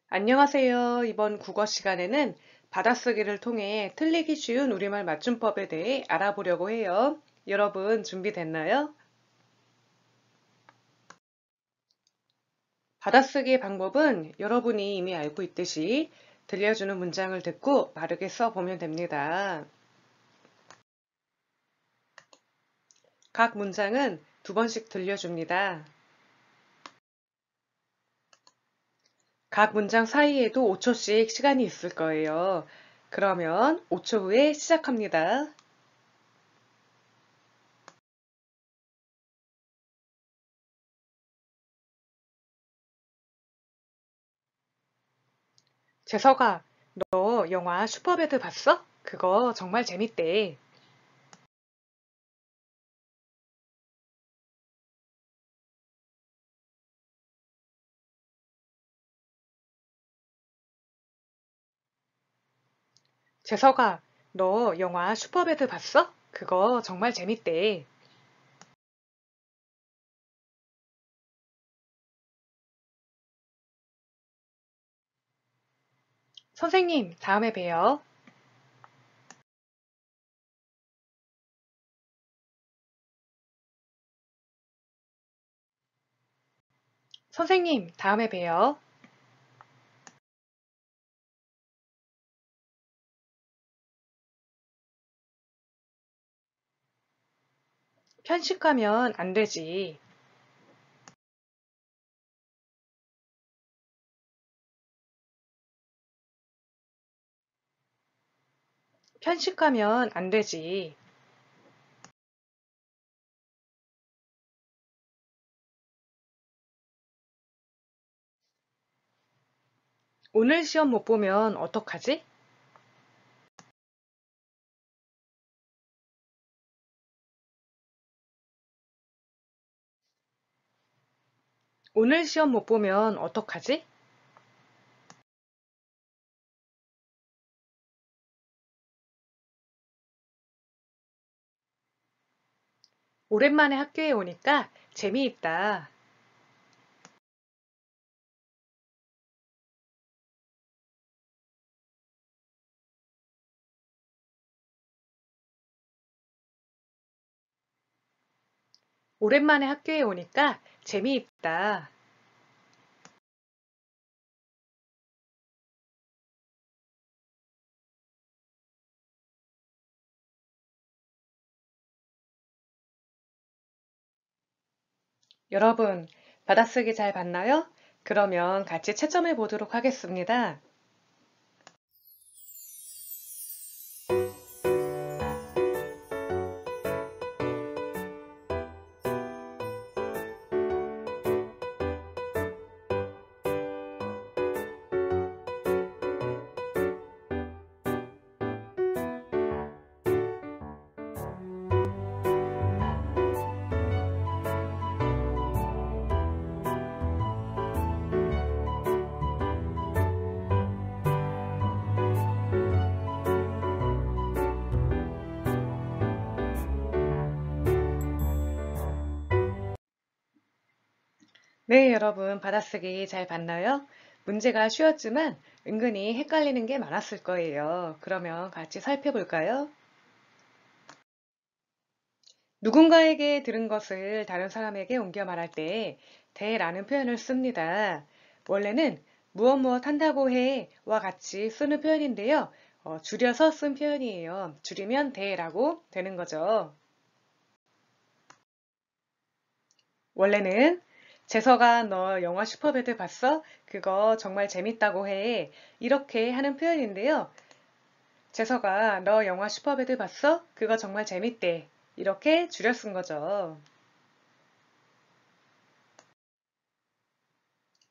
안녕하세요. 이번 국어 시간에는 받아쓰기를 통해 틀리기 쉬운 우리말 맞춤법에 대해 알아보려고 해요. 여러분 준비됐나요? 받아쓰기 방법은 여러분이 이미 알고 있듯이 들려주는 문장을 듣고 바르게 써보면 됩니다. 각 문장은 두 번씩 들려줍니다. 각 문장 사이에도 5초씩 시간이 있을 거예요. 그러면 5초 후에 시작합니다. 재석아, 너 영화 슈퍼배드 봤어? 그거 정말 재밌대. 재석아, 너 영화 슈퍼배드 봤어? 그거 정말 재밌대. 선생님, 다음에 봬요. 선생님, 다음에 봬요. 편식하면 안 되지. 편식하면 안 되지. 오늘 시험 못 보면 어떡하지? 오늘 시험 못 보면 어떡하지? 오랜만에 학교에 오니까 재미있다. 오랜만에 학교에 오니까 재미있다. 여러분, 받아쓰기 잘 봤나요? 그러면 같이 채점해 보도록 하겠습니다. 네, 여러분, 받아쓰기 잘 봤나요? 문제가 쉬웠지만 은근히 헷갈리는 게 많았을 거예요. 그러면 같이 살펴볼까요? 누군가에게 들은 것을 다른 사람에게 옮겨 말할 때 대라는 표현을 씁니다. 원래는 무엇 무엇 한다고 해와 같이 쓰는 표현인데요. 줄여서 쓴 표현이에요. 줄이면 대라고 되는 거죠. 원래는 재석아, 너 영화 슈퍼배드 봤어? 그거 정말 재밌다고 해. 이렇게 하는 표현인데요. 재석아, 너 영화 슈퍼배드 봤어? 그거 정말 재밌대. 이렇게 줄여 쓴 거죠.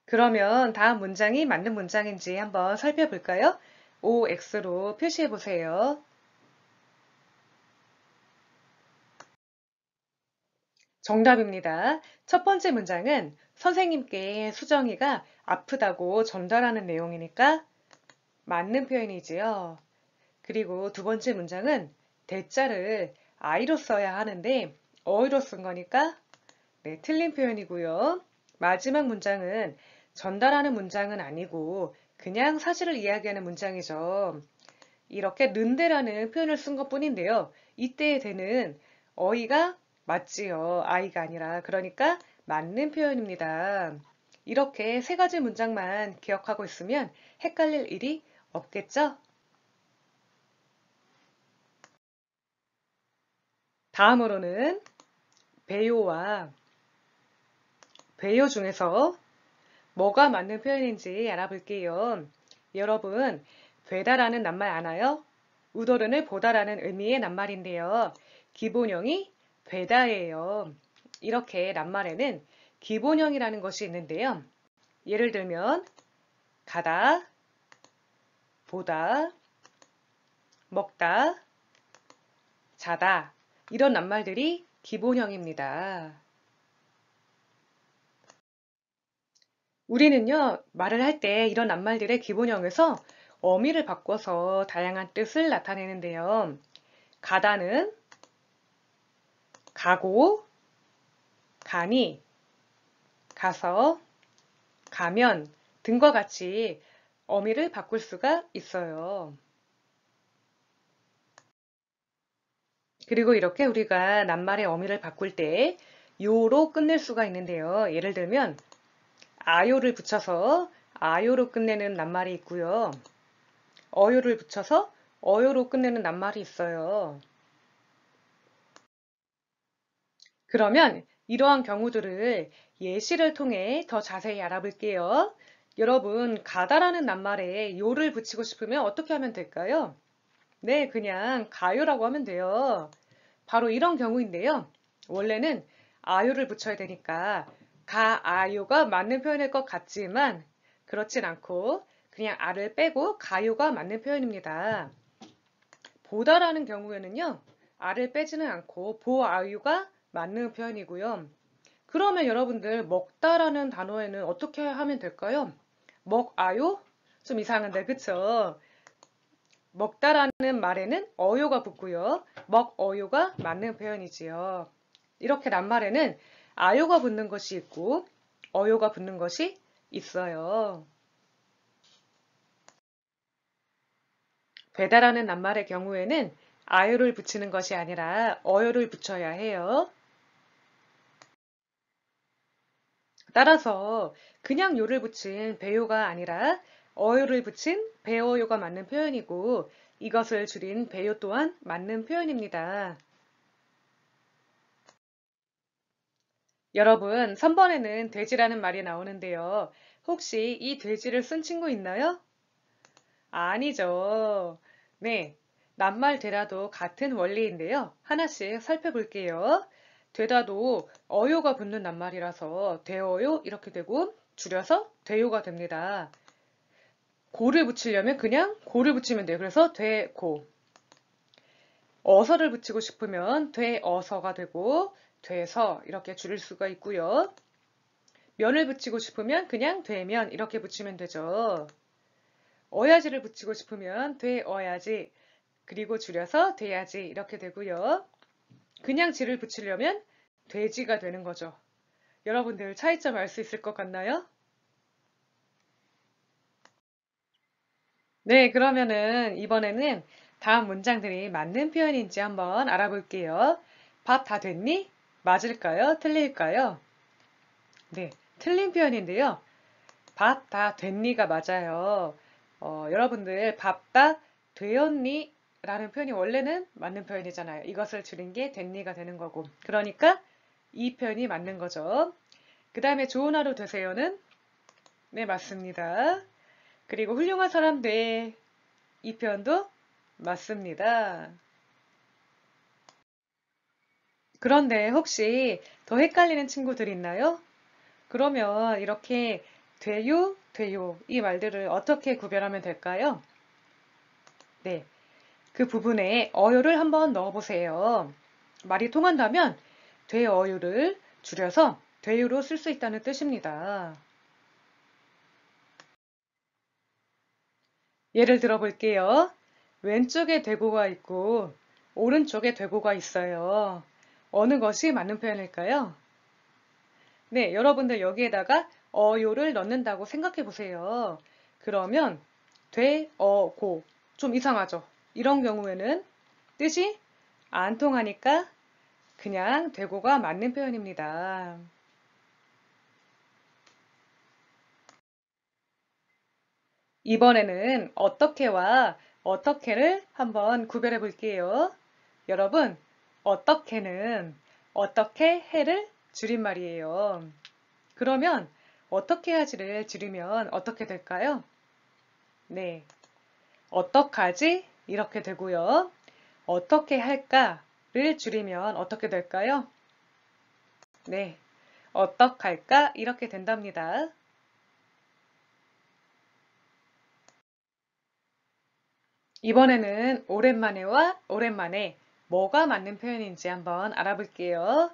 그러면 다음 문장이 맞는 문장인지 한번 살펴볼까요? OX로 표시해 보세요. 정답입니다. 첫 번째 문장은 선생님께 수정이가 아프다고 전달하는 내용이니까 맞는 표현이지요. 그리고 두 번째 문장은 대자를 I로 써야 하는데 어휘로 쓴 거니까 틀린 표현이고요. 마지막 문장은 전달하는 문장은 아니고 그냥 사실을 이야기하는 문장이죠. 이렇게 는데라는 표현을 쓴 것뿐인데요. 이때의 대는 어이가 맞지요. 아이가 아니라. 그러니까 맞는 표현입니다. 이렇게 세 가지 문장만 기억하고 있으면 헷갈릴 일이 없겠죠? 다음으로는 배요와 배요 중에서 뭐가 맞는 표현인지 알아볼게요. 여러분, 되다라는 낱말 아나요? 우도른을 보다라는 의미의 낱말인데요. 기본형이 되다예요. 이렇게 낱말에는 기본형이라는 것이 있는데요. 예를 들면 가다, 보다, 먹다, 자다 이런 낱말들이 기본형입니다. 우리는요, 말을 할 때 이런 낱말들의 기본형에서 어미를 바꿔서 다양한 뜻을 나타내는데요. 가다는 가고, 가니, 가서, 가면 등과 같이 어미를 바꿀 수가 있어요. 그리고 이렇게 우리가 낱말의 어미를 바꿀 때 요로 끝낼 수가 있는데요. 예를 들면 아요를 붙여서 아요로 끝내는 낱말이 있고요. 어요를 붙여서 어요로 끝내는 낱말이 있어요. 그러면 이러한 경우들을 예시를 통해 더 자세히 알아볼게요. 여러분, 가다라는 낱말에 요를 붙이고 싶으면 어떻게 하면 될까요? 네, 그냥 가요라고 하면 돼요. 바로 이런 경우인데요. 원래는 아요를 붙여야 되니까 가아요가 맞는 표현일 것 같지만 그렇진 않고 그냥 아를 빼고 가요가 맞는 표현입니다. 보다라는 경우에는요. 아를 빼지는 않고 보아유가 맞는 표현이고요. 그러면 여러분들 먹다라는 단어에는 어떻게 하면 될까요? 먹아요? 좀 이상한데 그쵸? 먹다라는 말에는 어요가 붙고요. 먹어요가 맞는 표현이지요. 이렇게 낱말에는 아요가 붙는 것이 있고 어요가 붙는 것이 있어요. 되다라는 낱말의 경우에는 아요를 붙이는 것이 아니라 어요를 붙여야 해요. 따라서 그냥 요를 붙인 배요가 아니라 어요를 붙인 배어요가 맞는 표현이고 이것을 줄인 배요 또한 맞는 표현입니다. 여러분, 3번에는 돼지라는 말이 나오는데요. 혹시 이 돼지를 쓴 친구 있나요? 아니죠. 네, 낱말 되라도 같은 원리인데요. 하나씩 살펴볼게요. 되다도 어요가 붙는 낱말이라서 되어요 이렇게 되고 줄여서 되요가 됩니다. 고를 붙이려면 그냥 고를 붙이면 돼요. 그래서 되고. 어서를 붙이고 싶으면 되어서가 되고 돼서 이렇게 줄일 수가 있고요. 면을 붙이고 싶으면 그냥 되면 이렇게 붙이면 되죠. 어야지를 붙이고 싶으면 되어야지 그리고 줄여서 돼야지 이렇게 되고요. 그냥 지를 붙이려면 돼지가 되는 거죠. 여러분들 차이점 알 수 있을 것 같나요? 네, 그러면은 이번에는 다음 문장들이 맞는 표현인지 한번 알아볼게요. 밥 다 됐니? 맞을까요? 틀릴까요? 네, 틀린 표현인데요. 밥 다 됐니가 맞아요. 여러분들 밥 다 되었니? 라는 표현이 원래는 맞는 표현이잖아요. 이것을 줄인 게 됐니가 되는 거고. 그러니까 이 표현이 맞는 거죠. 그 다음에 좋은 하루 되세요는 네, 맞습니다. 그리고 훌륭한 사람 돼. 이 표현도 맞습니다. 그런데 혹시 더 헷갈리는 친구들 있나요? 그러면 이렇게 돼요, 돼요 이 말들을 어떻게 구별하면 될까요? 네, 그 부분에 어요를 한번 넣어보세요. 말이 통한다면 돼어요를 줄여서 돼요로 쓸 수 있다는 뜻입니다. 예를 들어 볼게요. 왼쪽에 대고가 있고 오른쪽에 대고가 있어요. 어느 것이 맞는 표현일까요? 네, 여러분들 여기에다가 어요를 넣는다고 생각해 보세요. 그러면 되어고 좀 이상하죠? 이런 경우에는 뜻이 안 통하니까 그냥 되고가 맞는 표현입니다. 이번에는 어떻게와 어떻게를 한번 구별해 볼게요. 여러분, 어떻게는 어떻게 해를 줄임말이에요. 그러면 어떻게 하지를 줄이면 어떻게 될까요? 네, 어떡하지? 이렇게 되고요. 어떻게 할까를 줄이면 어떻게 될까요? 네, 어떡할까? 이렇게 된답니다. 이번에는 오랜만에와 오랜만에 뭐가 맞는 표현인지 한번 알아볼게요.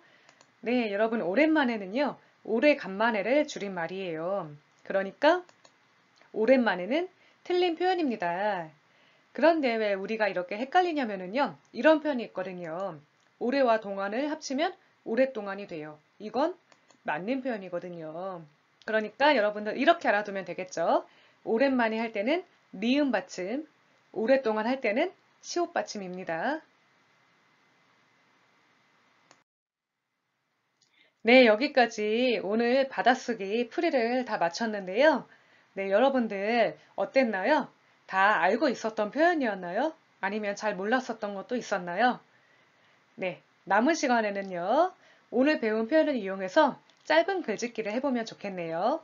네, 여러분 오랜만에는요. 오래간만에를 줄인 말이에요. 그러니까 오랜만에는 틀린 표현입니다. 그런데 왜 우리가 이렇게 헷갈리냐면요. 이런 표현이 있거든요. 오래와 동안을 합치면 오랫동안이 돼요. 이건 맞는 표현이거든요. 그러니까 여러분들 이렇게 알아두면 되겠죠. 오랜만에 할 때는 니은 받침, 오랫동안 할 때는 시옷 받침입니다. 네, 여기까지 오늘 받아쓰기 풀이를 다 마쳤는데요. 네, 여러분들 어땠나요? 다 알고 있었던 표현이었나요? 아니면 잘 몰랐었던 것도 있었나요? 네, 남은 시간에는요, 오늘 배운 표현을 이용해서 짧은 글짓기를 해보면 좋겠네요.